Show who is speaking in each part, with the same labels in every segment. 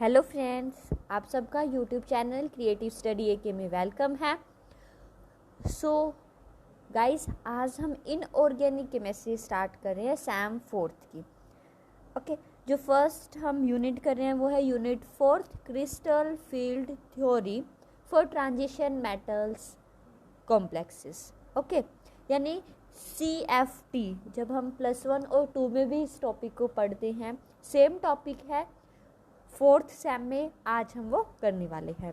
Speaker 1: Hello friends, आप सबका YouTube channel creative study एके में वेलकम है। सो गाइस, आज हम इनऑर्गेनिक केमिस्ट्री स्टार्ट कर रहे हैं सैम फोर्थ की। ओके, जो फर्स्ट हम यूनिट कर रहे हैं वो है unit fourth, crystal field theory for transition metals complexes. Okay, यानी CFT। जब हम +1 और 2 में भी इस टॉपिक को पढ़ते हैं, सेम टॉपिक है, फोर्थ सैम में आज हम वो करने वाले हैं।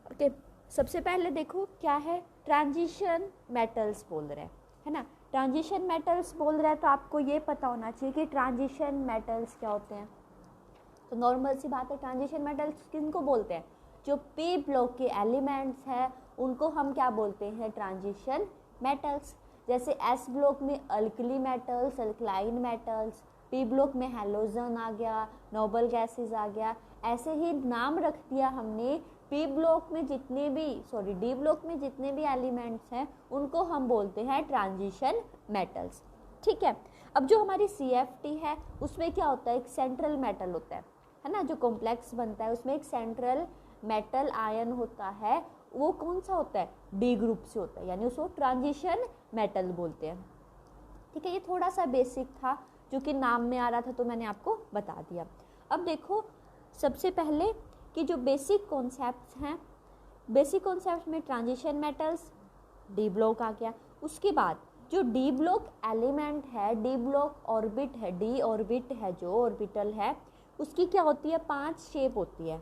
Speaker 1: ओके, सबसे पहले देखो क्या है, ट्रांजिशन मेटल्स बोल रहे हैं, है ना। ट्रांजिशन मेटल्स बोल रहा है तो आपको ये पता होना चाहिए कि ट्रांजिशन मेटल्स क्या होते हैं। तो नॉर्मल सी बात है, ट्रांजिशन मेटल्स किनको बोलते हैं? जो P ब्लॉक के एलिमेंट्स हैं उनको हम क्या बोलते हैं? Transition metals. जैसे S ब्लॉक में alkali metals, alkaline metals, P block में हैलोजन आ गया, नोबल गैसेस आ गया। ऐसे ही नाम रख दिया हमने। D ब्लॉक में जितने भी एलिमेंट्स हैं उनको हम बोलते हैं ट्रांजिशन मेटल्स। ठीक है। अब जो हमारी CFT है उसमें क्या होता है? एक सेंट्रल मेटल होता है ना, जो कॉम्प्लेक्स बनता है उसमें एक सेंट्रल मेटल आयन होता है। वो कौन सा होता है? D ग्रुप से होता है, यानी उसको ट्रांजिशन मेटल बोलते हैं। ठीक है, ये थोड़ा सा बेसिक था जो कि नाम में आ रहा था तो मैंने आपको बता दिया। अब देखो सबसे पहले कि जो बेसिक कॉन्सेप्ट्स हैं, बेसिक कॉन्सेप्ट्स में ट्रांजिशन मेटल्स, D ब्लॉक आ गया। उसके बाद जो D ब्लॉक एलिमेंट है, D ब्लॉक ऑर्बिट है, D ऑर्बिट है, जो ऑर्बिटल है उसकी क्या होती है? 5 शेप होती है,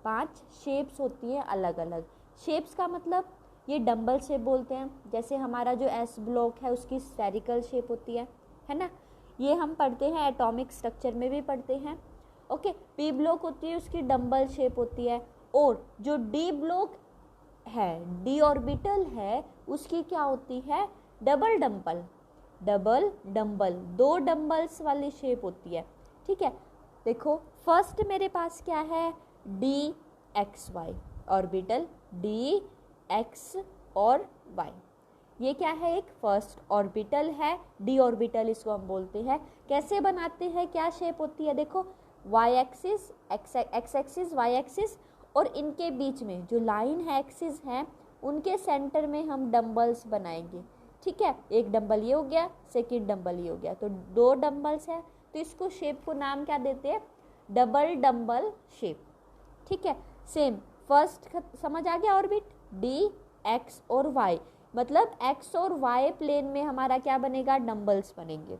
Speaker 1: 5 शेप्स होती है अलग अलग। शेप्स का मतलब ये डंबल शेप बोलते हैं। जैसे हमारा जो S ब्लॉक है उसकी स्फेरिकल शेप होती है ना। ये हम पढ़ते हैं, एटॉमिक स्ट्रक्चर में भी पढ़ते हैं। ओके, P ब्लॉक होती है, उसकी डंबल शेप होती है। और जो D ब्लॉक है, D ऑर्बिटल है, उसकी क्या होती है? Double dumbbell, double dumbbell, 2 dumbbells वाली शेप होती है। ठीक है, देखो फर्स्ट मेरे पास क्या है? DXY ऑर्बिटल, DX और Y। ये क्या है? एक फर्स्ट ऑर्बिटल है, D ऑर्बिटल इसको हम बोलते हैं। कैसे बनाते हैं, क्या शेप होती है? देखो Y axis, X axis, Y axis, और इनके बीच में जो लाइन है, एक्सिस है, उनके सेंटर में हम डंबल्स बनाएंगे। ठीक है, एक डंबल ये हो गया, सेकेंड डंबल ये हो गया, तो 2 डंबल्स है, तो इसको शेप को नाम क्या देते हैं? Double dumbbell shape. ठीक है, सेम फर्स्ट समझ आ गया ऑर्बिट, D, X और Y, मतलब X और Y प्लेन में हमारा क्या बनेगा? डंबल्स बनेंगे।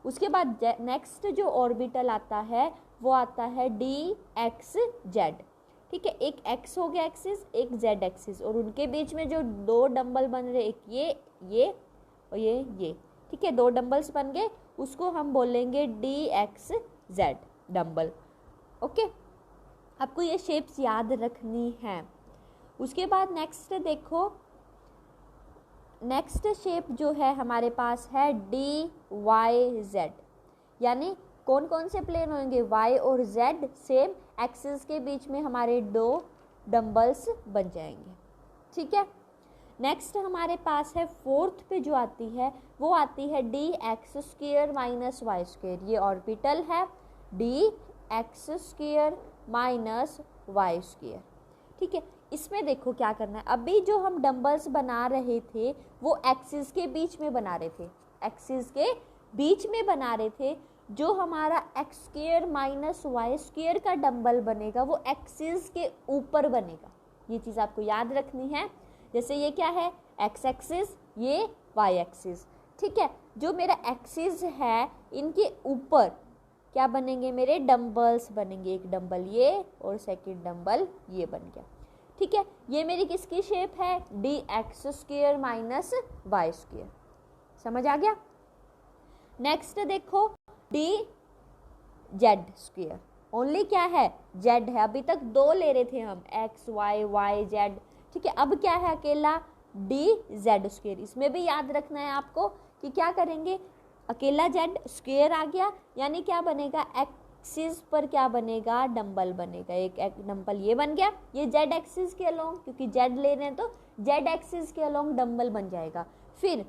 Speaker 1: उसके बाद नेक्स्ट जो ऑर्बिटल आता है वो आता है DXZ। ठीक है, एक X हो गया एक्सिस, एक Z एक्सिस, और उनके बीच में जो 2 डंबल बन रहे, एक ये और ये। ठीक है, 2 डंबल्स बन गए, उसको हम बोलेंगे DXZ डंबल। ओके, आपको ये शेप्स याद रखनी है। उसके बाद नेक्स्ट देखो, नेक्स्ट शेप जो है हमारे पास है DYZ, यानी कौन कौन से प्लेन होंगे? Y और Z, सेम एक्सिस के बीच में हमारे 2 डंबल्स बन जाएंगे। ठीक है, नेक्स्ट हमारे पास है फोर्थ पे जो आती है वो आती है DX square minus Y square. ये ऑर्बिटल है, DX square minus Y square. ठीक है, इसमें देखो क्या करना है, अभी जो हम डंबल्स बना रहे थे वो एक्सिस के बीच में बना रहे थे, एक्सिस के बीच में बना रहे थे। जो हमारा X square minus Y square का डंबल बनेगा वो एक्सिस के ऊपर बनेगा। ये चीज़ आपको याद रखनी है। जैसे ये क्या है? एक्स एक्सिस, ये वाई एक्सिस। ठीक है, जो मेरा एक्सिस है इनके ऊपर क्या बनेंगे? मेरे डंबल्स बनेंगे। एक डंबल ये और सेकंड डंबल ये बन गया। ठीक है, ये मेरी किसकी शेप है? DX square minus Y square. समझ आ गया? नेक्स्ट देखो DZ स्क्वायर, ओनली क्या है? Z है। अभी तक 2 ले रहे थे हम, X Y Y Z। ठीक है, अब क्या है? अकेला DZ स्क्वायर। इसमें भी याद रखना है आपको कि क्या करेंगे? अकेला Z स्क्वायर आ गया, यानी क्या बनेगा? एक्सिस पर क्या बनेगा? डंबल बनेगा। एक डंबल ये बन गया, ये Z एक्सिस के अलोंग, क्योंकि Z ले रहे हैं तो Z एक्सिस के अलोंग डंबल बन जाएगा। फिर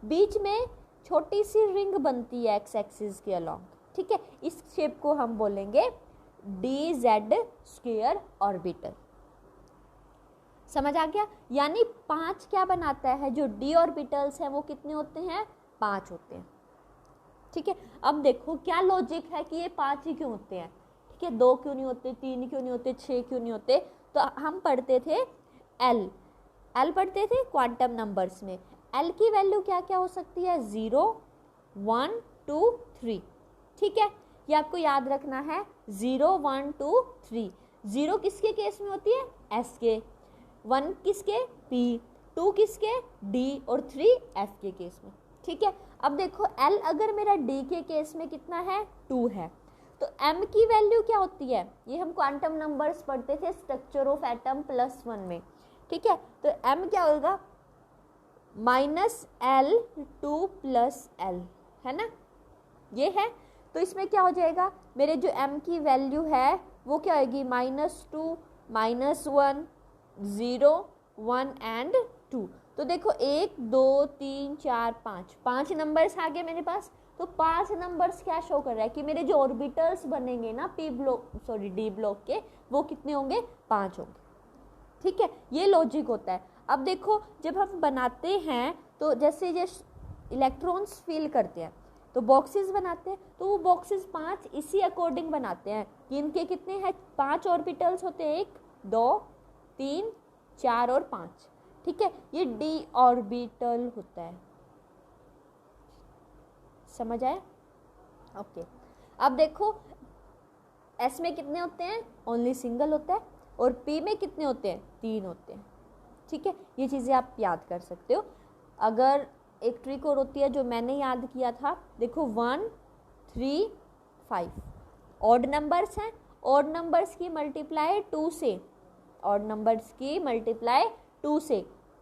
Speaker 1: बीच में छोटी सी रिंग बनती है एक्स एक्सिस के अलोंग। ठीक है, इस शेप को हम बोलेंगे dz² ऑर्बिटल। समझ आ गया? यानी 5 क्या बनाता है, जो d ऑर्बिटल्स हैं वो कितने होते हैं, 5 होते हैं। ठीक है, अब देखो क्या लॉजिक है कि ये 5 ही क्यों होते हैं। ठीक है, 2 क्यों नहीं होते, 3 क्यों नहीं होते, 6 क्यों नहीं होते। तो हम पढ़ते थे एल पढ़ते थे क्वांटम नंबर्स में। एल की वैल्यू क्या क्या हो सकती है, 0 1 2 3। ठीक है, ये आपको याद रखना है, 0 1 2 3। 0 किसके केस में होती है, एस के, 1 किसके, पी, 2 किसके, डी, और 3 एफ के केस में। ठीक है, अब देखो एल अगर मेरा डी के केस में कितना है, 2 है, तो एम की वैल्यू क्या होती है, ये हम क्वांटम नंबर्स पढ़ते थे स्ट्रक्चर ऑफ एटम +1 में। ठीक है, तो एम क्या होगा, -L2 + L, है ना, ये है। तो इसमें क्या हो जाएगा, मेरे जो m की वैल्यू है वो क्या होगी, -2 -1 0 1 एंड 2। तो देखो 1 2 3 4 5 नंबर्स आ गए मेरे पास। तो 5 नंबर्स क्या शो कर रहा है कि मेरे जो ऑर्बिटल्स बनेंगे ना डी ब्लॉक के, वो कितने होंगे, 5 होंगे। ठीक है, ये लॉजिक होता है। अब देखो जब हम बनाते हैं तो जैसे ये इलेक्ट्रॉन्स फिल करते हैं तो बॉक्सेस बनाते हैं, तो वो बॉक्सेस 5 इसी अकॉर्डिंग बनाते हैं कि इनके कितने हैं, 5 ऑर्बिटल्स होते हैं, 1 2 3 4 और 5। ठीक है, ये डी ऑर्बिटल होता है। समझ आया? ओके, अब देखो एस में कितने होते हैं, ओनली सिंगल होता है, और पी में कितने होते हैं, 3 होते हैं। ठीक है, ये चीज़ें आप याद कर सकते हो। अगर एक ट्रिक और होती है जो मैंने याद किया था, देखो 1 3 5 ऑड नंबर्स हैं, ऑड नंबर्स की मल्टीप्लाई 2 से, ऑड नंबर्स की मल्टीप्लाई 2 से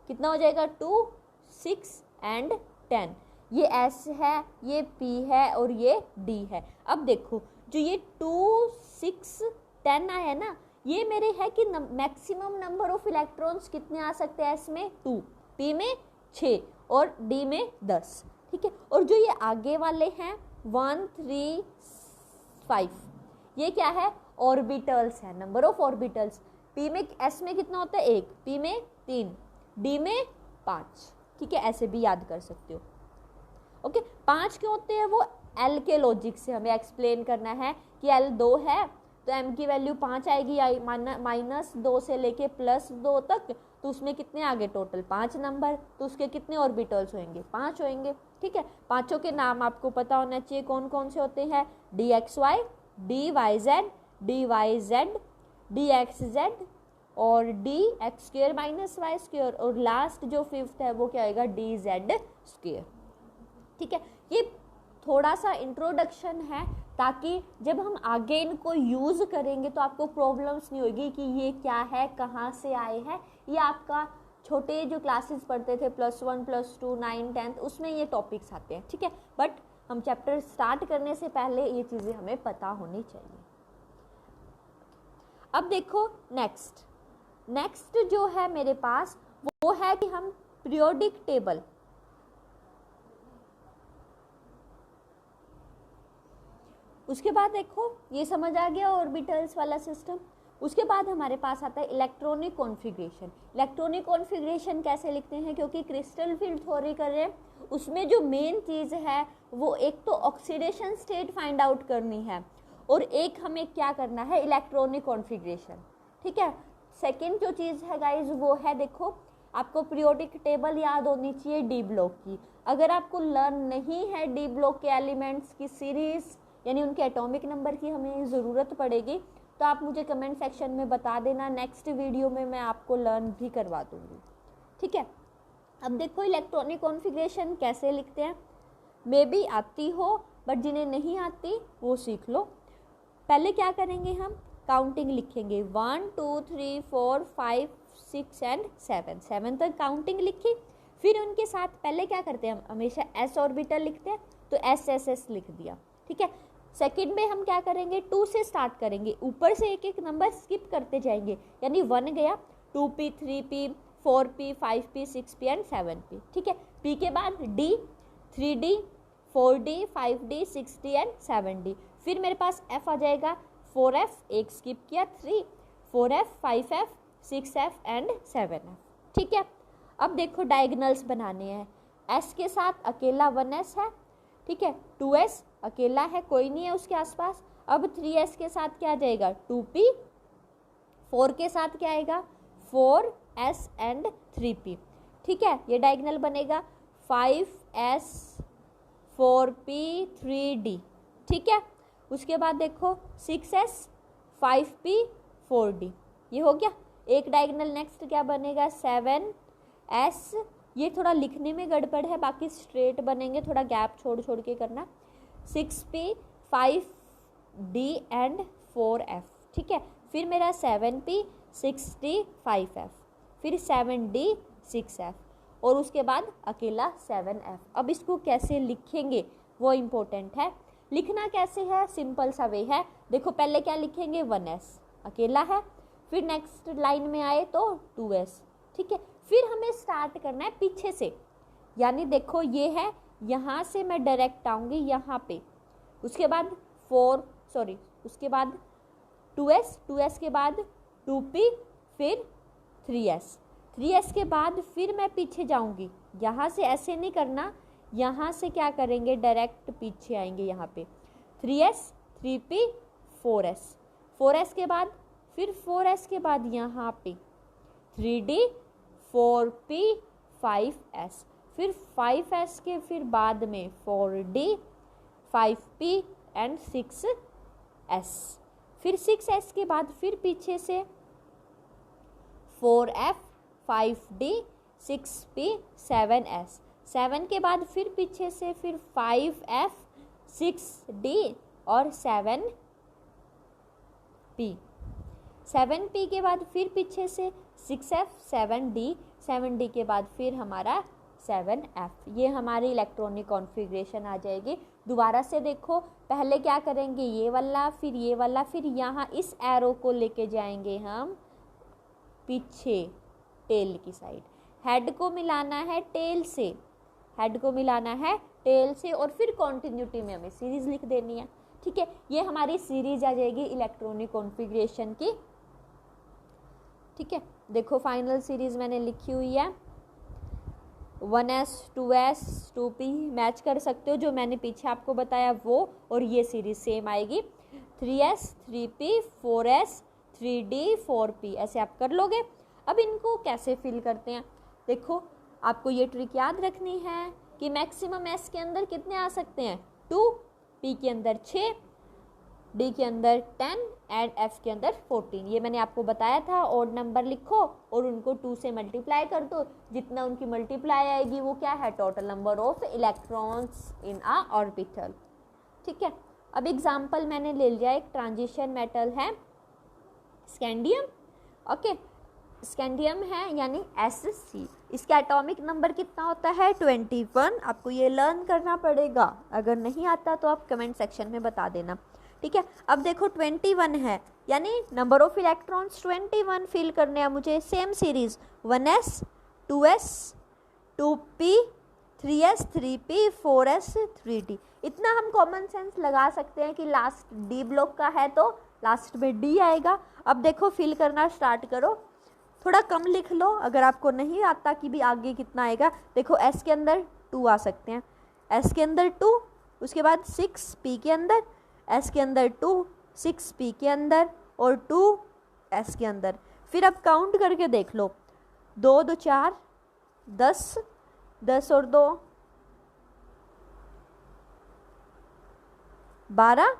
Speaker 1: कितना हो जाएगा, 2 6 एंड 10। ये एस है, ये पी है, और ये डी है। अब देखो जो ये 2 6 10 आया ना, ये मेरे है कि मैक्सिमम नंबर ऑफ इलेक्ट्रॉन्स कितने आ सकते हैं, एस में 2, पी में 6 और डी में 10। ठीक है, और जो ये आगे वाले हैं 1 3 5, ये क्या है, ऑर्बिटल्स है, नंबर ऑफ ऑर्बिटल्स। पी में, एस में कितना होता है, 1, पी में 3, डी में 5। ठीक है, ऐसे भी याद कर सकते हो। ओके, 5 क्यों होते हैं, वो एल के लॉजिक से हमें एक्सप्लेन करना है कि एल 2 है तो एम की वैल्यू 5 आएगी, -2 से लेके +2 तक, तो उसमें कितने आगे टोटल 5 नंबर, तो उसके कितने ऑर्बिटल्स होंगे, 5 होंगे। ठीक है, पांचों के नाम आपको पता होना चाहिए, कौन कौन से होते हैं, DXY, DYZ, DYZ, DXZ और DX² - Y², और लास्ट जो 5th है वो क्या होगा, DZ²। ठीक है, ये थोड़ा सा इंट्रोडक्शन है ताकि जब हम आगे इनको यूज़ करेंगे तो आपको प्रॉब्लम्स नहीं होगी कि ये क्या है, कहाँ से आए हैं। ये आपका छोटे जो क्लासेस पढ़ते थे +1 +2 9 10th, उसमें ये टॉपिक्स आते हैं। ठीक है, बट हम चैप्टर स्टार्ट करने से पहले ये चीज़ें हमें पता होनी चाहिए। अब देखो नेक्स्ट जो है मेरे पास वो है कि हम पीरियोडिक टेबल, उसके बाद देखो ये समझ आ गया ऑर्बिटल्स वाला सिस्टम। उसके बाद हमारे पास आता है इलेक्ट्रॉनिक कॉन्फ़िगरेशन। इलेक्ट्रॉनिक कॉन्फ़िगरेशन कैसे लिखते हैं, क्योंकि क्रिस्टल फील्ड थ्योरी कर रहे हैं, उसमें जो मेन चीज़ है वो एक तो ऑक्सीडेशन स्टेट फाइंड आउट करनी है, और एक हमें क्या करना है, इलेक्ट्रॉनिक कॉन्फ़िगरेशन। ठीक है, सेकेंड जो चीज़ है गाइज वो है, देखो आपको पीरियोडिक टेबल याद होनी चाहिए डी ब्लॉक की। अगर आपको लर्न नहीं है डी ब्लॉक के एलिमेंट्स की सीरीज़ यानी उनके एटॉमिक नंबर की हमें ज़रूरत पड़ेगी, तो आप मुझे कमेंट सेक्शन में बता देना, नेक्स्ट वीडियो में मैं आपको लर्न भी करवा दूँगी। ठीक है, अब देखो इलेक्ट्रॉनिक कॉन्फ़िगरेशन कैसे लिखते हैं, मे बी आती हो बट जिन्हें नहीं आती वो सीख लो। पहले क्या करेंगे, हम काउंटिंग लिखेंगे, 1 2 3 4 5 6 एंड 7 तक काउंटिंग लिखी। फिर उनके साथ पहले क्या करते हैं, हम हमेशा एस ऑर्बिटल लिखते हैं, तो SSS लिख दिया। ठीक है, सेकंड में हम क्या करेंगे, 2 से स्टार्ट करेंगे, ऊपर से एक एक नंबर स्किप करते जाएंगे, यानी 1 गया, 2p 3p 4p 5p 6p and 7p। ठीक है, p के बाद d 3d 4d 5d 6d and 7d। फिर मेरे पास f आ जाएगा 4f, एक स्किप किया 3, 4f, 5f, 6f and 7f। ठीक है, अब देखो डायगोनल्स बनाने हैं। s के साथ अकेला 1s है, ठीक है, 2s अकेला है, कोई नहीं है उसके आसपास। अब 3s के साथ क्या आ जाएगा 2p, 4 के साथ क्या आएगा 4s एंड 3p। ठीक है, ये डायगोनल बनेगा 5s 4p 3d। ठीक है, उसके बाद देखो 6s 5p 4d, ये हो गया एक डायगोनल। नेक्स्ट क्या बनेगा 7s, ये थोड़ा लिखने में गड़बड़ है, बाकी स्ट्रेट बनेंगे, थोड़ा गैप छोड़ छोड़ के करना। 6p 5d and 4f। ठीक है, फिर मेरा 7p 6d 5f, फिर 7d 6f और उसके बाद अकेला 7f। अब इसको कैसे लिखेंगे वो इम्पोर्टेंट है। लिखना कैसे है, सिंपल सा वे है। देखो पहले क्या लिखेंगे 1s अकेला है, फिर नेक्स्ट लाइन में आए तो 2s। ठीक है, फिर हमें स्टार्ट करना है पीछे से, यानी देखो ये है, यहाँ से मैं डायरेक्ट आऊँगी यहाँ पे, उसके बाद उसके बाद 2s के बाद 2p, फिर 3s के बाद फिर मैं पीछे जाऊँगी, यहाँ से ऐसे नहीं करना, यहाँ से क्या करेंगे डायरेक्ट पीछे आएंगे यहाँ पे 3s 3p 4s के बाद फिर 4s के बाद यहाँ पे 3d 4p 5s, फिर 5s के फिर बाद में 4d 5p एंड 6s, फिर 6s के बाद फिर पीछे से 4f 5d 6p 7s, 7 के बाद फिर पीछे से फिर 5f 6d और 7p के बाद फिर पीछे से 6f 7d के बाद फिर हमारा 7f। ये हमारी इलेक्ट्रॉनिक कॉन्फ़िगरेशन आ जाएगी। दोबारा से देखो, पहले क्या करेंगे ये वाला, फिर ये वाला, फिर यहाँ इस एरो को लेके जाएंगे हम पीछे टेल की साइड, हेड को मिलाना है टेल से, और फिर कॉन्टिन्यूटी में हमें सीरीज लिख देनी है। ठीक है, ये हमारी सीरीज आ जाएगी इलेक्ट्रॉनिक कॉन्फ़िगरेशन की। ठीक है, देखो फाइनल सीरीज मैंने लिखी हुई है 1s 2s 2p, मैच कर सकते हो जो मैंने पीछे आपको बताया वो, और ये सीरीज सेम आएगी 3s 3p 4s 3d 4p, ऐसे आप कर लोगे। अब इनको कैसे फिल करते हैं, देखो आपको ये ट्रिक याद रखनी है कि मैक्सिमम s के अंदर कितने आ सकते हैं 2, p के अंदर 6, d के अंदर 10 एंड f के अंदर 14। ये मैंने आपको बताया था, ऑड नंबर लिखो और उनको 2 से मल्टीप्लाई कर दो, जितना उनकी मल्टीप्लाई आएगी वो क्या है total number of electrons in a orbital. ठीक है, अब एग्जांपल मैंने ले लिया, एक ट्रांजिशन मेटल है स्कैंडियम। ओके, स्कैंडियम है यानी Sc, इसका एटॉमिक नंबर कितना होता है 21। आपको ये लर्न करना पड़ेगा, अगर नहीं आता तो आप कमेंट सेक्शन में बता देना। ठीक है, अब देखो 21 है, यानी नंबर ऑफ इलेक्ट्रॉन्स 21 फिल करने हैं मुझे। Same series 1s 2s 2p 3s 3p 4s 3d। इतना हम कॉमन सेंस लगा सकते हैं कि लास्ट डी ब्लॉक का है तो लास्ट में डी आएगा। अब देखो फिल करना स्टार्ट करो, थोड़ा कम लिख लो अगर आपको नहीं आता कि भी आगे कितना आएगा। देखो s के अंदर 2 आ सकते हैं, s के अंदर 2, उसके बाद 6 p के अंदर, s के अंदर 2 6 p के अंदर और 2 s के अंदर। फिर अब काउंट करके देख लो, 2 2 4 10, 10 और 2 12।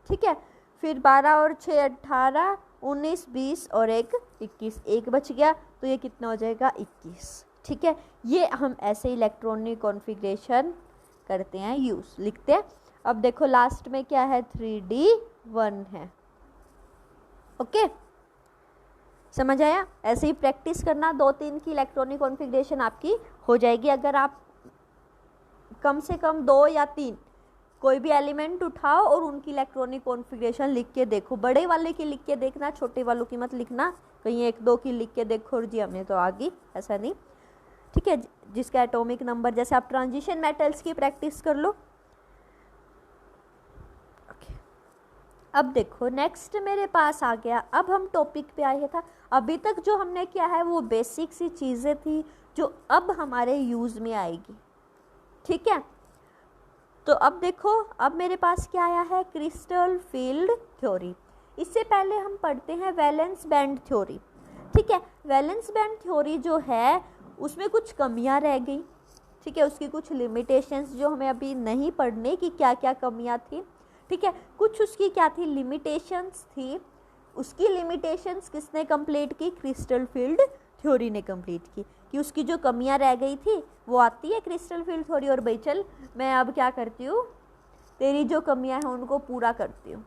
Speaker 1: ठीक है, फिर 12 और 6 18 19 20 और 1 21, 1 बच गया तो ये कितना हो जाएगा 21। ठीक है, ये हम ऐसे इलेक्ट्रॉनिक कॉन्फ़िगरेशन करते हैं, यूज़ लिखते हैं। अब देखो लास्ट में क्या है 3d1 है। ओके, समझ आया? ऐसे ही प्रैक्टिस करना, 2-3 की इलेक्ट्रॉनिक कॉन्फ़िगरेशन आपकी हो जाएगी। अगर आप कम से कम 2 या 3 कोई भी एलिमेंट उठाओ और उनकी इलेक्ट्रॉनिक कॉन्फ़िगरेशन लिख के देखो, बड़े वाले की लिख के देखना, छोटे वालों की मत लिखना, कहीं 1-2 की लिख के देखो और जी हमें तो आ गई, ऐसा नहीं। ठीक है, जिसका एटॉमिक नंबर, जैसे आप ट्रांजिशन मेटल्स की प्रैक्टिस कर लो। अब देखो नेक्स्ट मेरे पास आ गया, अब हम टॉपिक पे आए था। अभी तक जो हमने किया है वो बेसिक सी चीज़ें थी जो अब हमारे यूज़ में आएगी, ठीक है। तो अब देखो, अब मेरे पास क्या आया है, क्रिस्टल फील्ड थ्योरी। इससे पहले हम पढ़ते हैं वैलेंस बैंड थ्योरी, ठीक है। वैलेंस बैंड थ्योरी जो है उसमें कुछ कमियां रह गई, ठीक है, उसकी कुछ लिमिटेशंस जो हमें अभी नहीं पढ़ने की क्या क्या कमियां थी, ठीक है। कुछ उसकी क्या थी, लिमिटेशंस थी। उसकी लिमिटेशंस किसने कंप्लीट की, क्रिस्टल फील्ड थ्योरी ने कंप्लीट की, कि उसकी जो कमियां रह गई थी वो आती है क्रिस्टल फील्ड थ्योरी, और भाई चल मैं अब क्या करती हूँ, तेरी जो कमियां हैं उनको पूरा करती हूँ,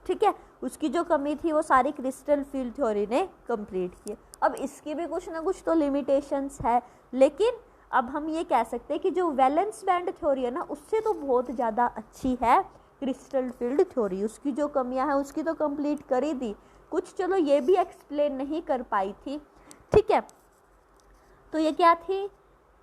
Speaker 1: ठीक है। उसकी जो कमी थी वो सारी क्रिस्टल फील्ड थ्योरी ने कंप्लीट की। अब इसकी भी कुछ ना कुछ तो लिमिटेशंस है, लेकिन अब हम ये कह सकते हैं कि जो वैलेंस बैंड थ्योरी है ना, उससे तो बहुत ज़्यादा अच्छी है क्रिस्टल फील्ड थ्योरी। उसकी जो कमियां हैं उसकी तो कंप्लीट कर ही दी, कुछ चलो ये भी एक्सप्लेन नहीं कर पाई थी, ठीक है। तो ये क्या थी,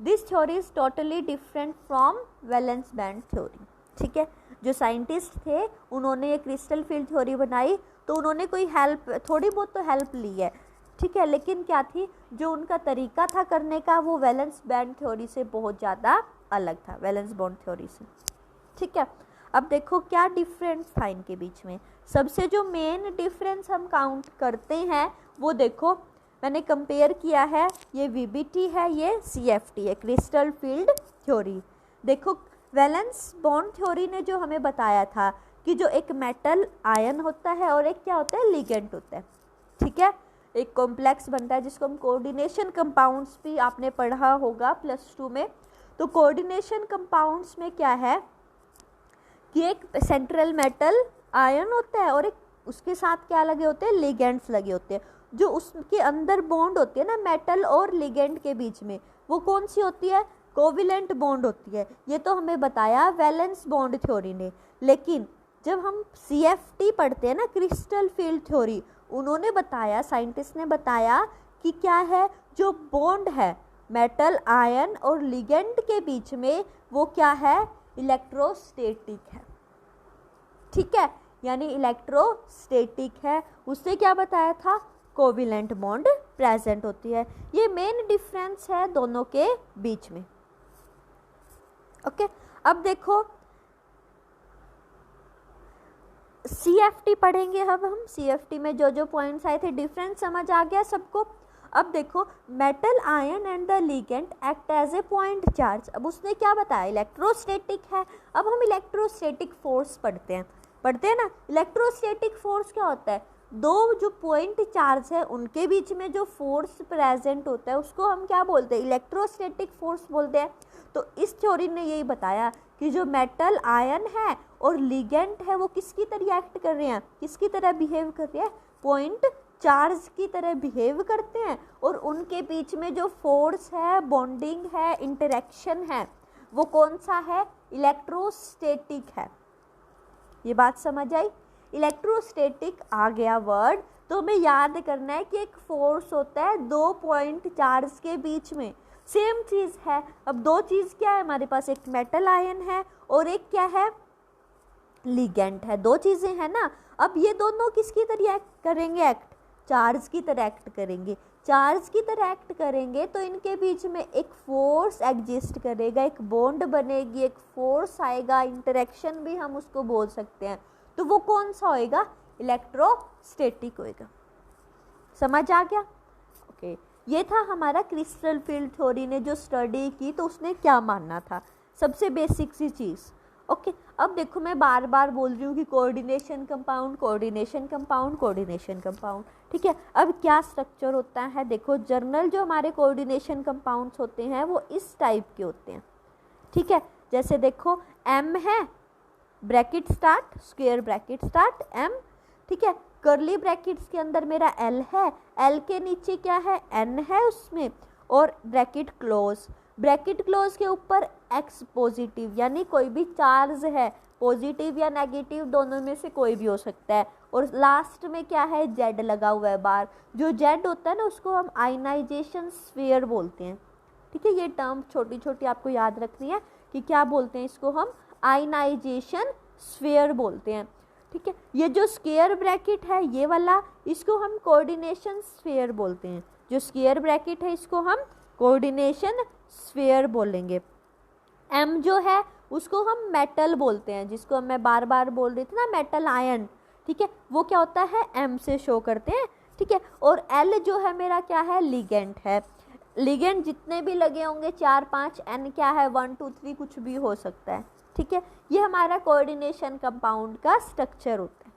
Speaker 1: this theory is totally different from valence band theory, ठीक है। जो साइंटिस्ट थे उन्होंने ये क्रिस्टल फील्ड थ्योरी बनाई, तो उन्होंने कोई हेल्प, थोड़ी बहुत तो हेल्प ली है, ठीक है, लेकिन क्या थी, जो उनका तरीका था करने का वो वैलेंस बैंड थ्योरी से बहुत ज़्यादा अलग था, वैलेंस बॉन्ड थ्योरी से, ठीक है। अब देखो क्या डिफरेंस था इनके बीच में। सबसे जो मेन डिफरेंस हम काउंट करते हैं वो देखो, मैंने कंपेयर किया है, ये वीबीटी है, ये सीएफटी है, क्रिस्टल फील्ड थ्योरी। देखो वैलेंस बॉन्ड थ्योरी ने जो हमें बताया था कि जो एक मेटल आयन होता है और एक क्या होता है, लिगेंड होता है, ठीक है। एक कॉम्प्लेक्स बनता है जिसको हम कोऑर्डिनेशन कंपाउंड्स भी आपने पढ़ा होगा +2 में। तो कोऑर्डिनेशन कंपाउंड्स में क्या है कि एक सेंट्रल मेटल आयन होता है और एक उसके साथ क्या लगे होते हैं, लिगेंड्स लगे होते हैं। जो उसके अंदर बॉन्ड होती है ना मेटल और लिगेंड के बीच में, वो कौन सी होती है, कोविलेंट बॉन्ड होती है। ये तो हमें बताया वैलेंस बॉन्ड थ्योरी ने, लेकिन जब हम सीएफटी पढ़ते हैं ना, क्रिस्टल फील्ड थ्योरी, उन्होंने बताया, साइंटिस्ट ने बताया कि क्या है, जो बॉन्ड है मेटल आयन और लिगेंड के बीच में वो क्या है, इलेक्ट्रोस्टैटिक है, ठीक है, यानी इलेक्ट्रोस्टैटिक है। उससे क्या बताया था, कोविलेंट बॉन्ड प्रेजेंट होती है। ये मेन डिफरेंस है दोनों के बीच में, ओके। अब देखो सीएफटी पढ़ेंगे, अब हम सीएफटी में जो जो पॉइंट्स आए थे, डिफरेंस समझ आ गया सबको। अब देखो metal ion and the ligand act as a point charge. अब उसने क्या बताया, इलेक्ट्रोस्टैटिक है। अब हम इलेक्ट्रोस्टैटिक फोर्स पढ़ते हैं ना। इलेक्ट्रोस्टैटिक फोर्स क्या होता है, दो जो पॉइंट चार्ज है उनके बीच में जो फोर्स प्रेजेंट होता है उसको हम क्या बोलते हैं, इलेक्ट्रोस्टैटिक फोर्स बोलते हैं। तो इस थ्योरी ने यही बताया कि जो मेटल आयन है और लिगेंड है वो किसकी तरह एक्ट कर रहे हैं, किसकी तरह बिहेव कर रहे हैं, पॉइंट चार्ज की तरह बिहेव करते हैं, और उनके बीच में जो फोर्स है, बॉन्डिंग है, इंटरेक्शन है, वो कौन सा है, इलेक्ट्रोस्टैटिक है। ये बात समझ आई, इलेक्ट्रोस्टैटिक आ गया वर्ड, तो हमें याद करना है कि एक फोर्स होता है दो पॉइंट चार्ज के बीच में, सेम चीज़ है। अब दो चीज़ क्या है हमारे पास, एक मेटल आयन है और एक क्या है, लिगेंड है, दो चीज़ें हैं ना। अब ये दोनों किसकी तरह एक्ट करेंगे, एक्ट चार्ज की तरह एक्ट करेंगे। चार्ज की तरह एक्ट करेंगे तो इनके बीच में एक फोर्स एग्जिस्ट करेगा, एक बॉन्ड बनेगी, एक फोर्स आएगा, इंटरेक्शन भी हम उसको बोल सकते हैं। तो वो कौन सा होएगा, इलेक्ट्रोस्टैटिक होएगा। समझ आ गया, ओके। ये था हमारा क्रिस्टल फील्ड थ्योरी ने जो स्टडी की, तो उसने क्या मानना था, सबसे बेसिक सी चीज़, ओके। अब देखो मैं बार बार बोल रही हूँ कि coordination compound, coordination compound, coordination compound, ठीक है। अब क्या स्ट्रक्चर होता है, देखो जर्नल जो हमारे कोऑर्डिनेशन कंपाउंड्स होते हैं वो इस टाइप के होते हैं, ठीक है। जैसे देखो एम है, bracket start, square bracket start, M, ठीक है। कर्ली ब्रैकेट्स के अंदर मेरा एल है, एल के नीचे क्या है, एन है उसमें, और ब्रैकेट क्लोज, ब्रैकेट क्लोज के ऊपर एक्स पॉजिटिव, यानी कोई भी चार्ज है, पॉजिटिव या नेगेटिव दोनों में से कोई भी हो सकता है, और लास्ट में क्या है, जेड लगा हुआ है बाहर। जो जेड होता है ना उसको हम आयनाइजेशन स्फीयर बोलते हैं, ठीक है। ये टर्म छोटी छोटी आपको याद रखनी है कि क्या बोलते हैं इसको, हम आयनाइजेशन स्फीयर बोलते हैं, ठीक है। ये जो स्क्वायर ब्रैकेट है ये वाला, इसको हम कोऑर्डिनेशन स्फीयर बोलते हैं। जो स्क्वायर ब्रैकेट है इसको हम कोऑर्डिनेशन स्फीयर बोलेंगे। एम जो है उसको हम मेटल बोलते हैं, जिसको मैं बार बार बोल रही थी ना, मेटल आयन, ठीक है, वो क्या होता है, एम से शो करते हैं, ठीक है। और एल जो है मेरा क्या है, लिगेंड है। लिगेंड जितने भी लगे होंगे 4 5, एन क्या है 1 2 3 कुछ भी हो सकता है, ठीक है। ये हमारा कोऑर्डिनेशन कंपाउंड का स्ट्रक्चर होता है।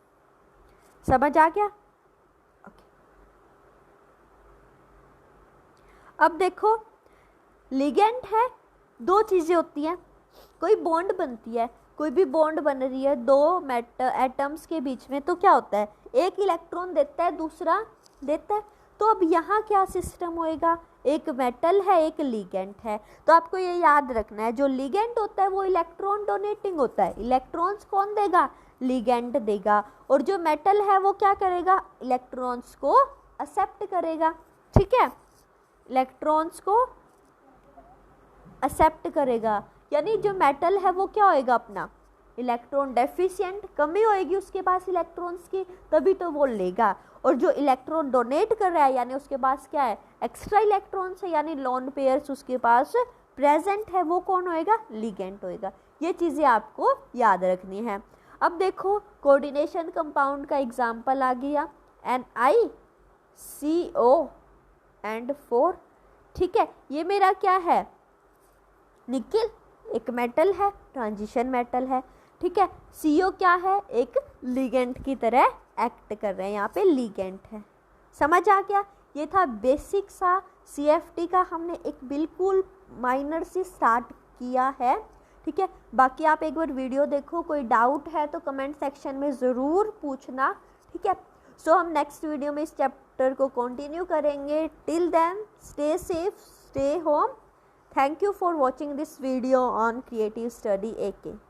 Speaker 1: समझ आ गया? ओके। अब देखो लिगेंड है, दो चीज़ें होती हैं, कोई बॉन्ड बनती है, कोई भी बॉन्ड बन रही है दो एटम्स के बीच में, तो क्या होता है, एक इलेक्ट्रॉन देता है दूसरा देता है। तो अब यहाँ क्या सिस्टम होएगा, एक मेटल है एक लिगेंड है। तो आपको ये याद रखना है, जो लिगेंड होता है वो इलेक्ट्रॉन डोनेटिंग होता है, इलेक्ट्रॉन्स कौन देगा, लिगेंड देगा। और जो मेटल है वो क्या करेगा, इलेक्ट्रॉन्स को एक्सेप्ट करेगा, ठीक है, इलेक्ट्रॉन्स को एक्सेप्ट करेगा। यानी जो मेटल है वो क्या होएगा, अपना इलेक्ट्रॉन डेफिशिएंट, कमी होएगी उसके पास इलेक्ट्रॉन्स की, तभी तो वो लेगा। और जो इलेक्ट्रॉन डोनेट कर रहा है यानी उसके पास क्या है, एक्स्ट्रा इलेक्ट्रॉन्स है, यानी लोन पेयर्स उसके पास प्रेजेंट है, वो कौन होएगा, लिगेंड होएगा। ये चीज़ें आपको याद रखनी है। अब देखो कोऑर्डिनेशन कंपाउंड का एग्जाम्पल आ गया, NiCO एंड 4, ठीक है। ये मेरा क्या है, निकिल, एक मेटल है, ट्रांजिशन मेटल है, ठीक है। CO क्या है, एक लिगेंड की तरह एक्ट कर रहे हैं, यहाँ पे लिगेंड है। समझ आ गया? ये था बेसिक सा CFT का, हमने एक बिल्कुल माइनर से स्टार्ट किया है, ठीक है। बाकी आप एक बार वीडियो देखो, कोई डाउट है तो कमेंट सेक्शन में ज़रूर पूछना, ठीक है। सो हम नेक्स्ट वीडियो में इस चैप्टर को कंटिन्यू करेंगे। Till then stay safe, stay home. Thank you for watching this video on Creative Study AK.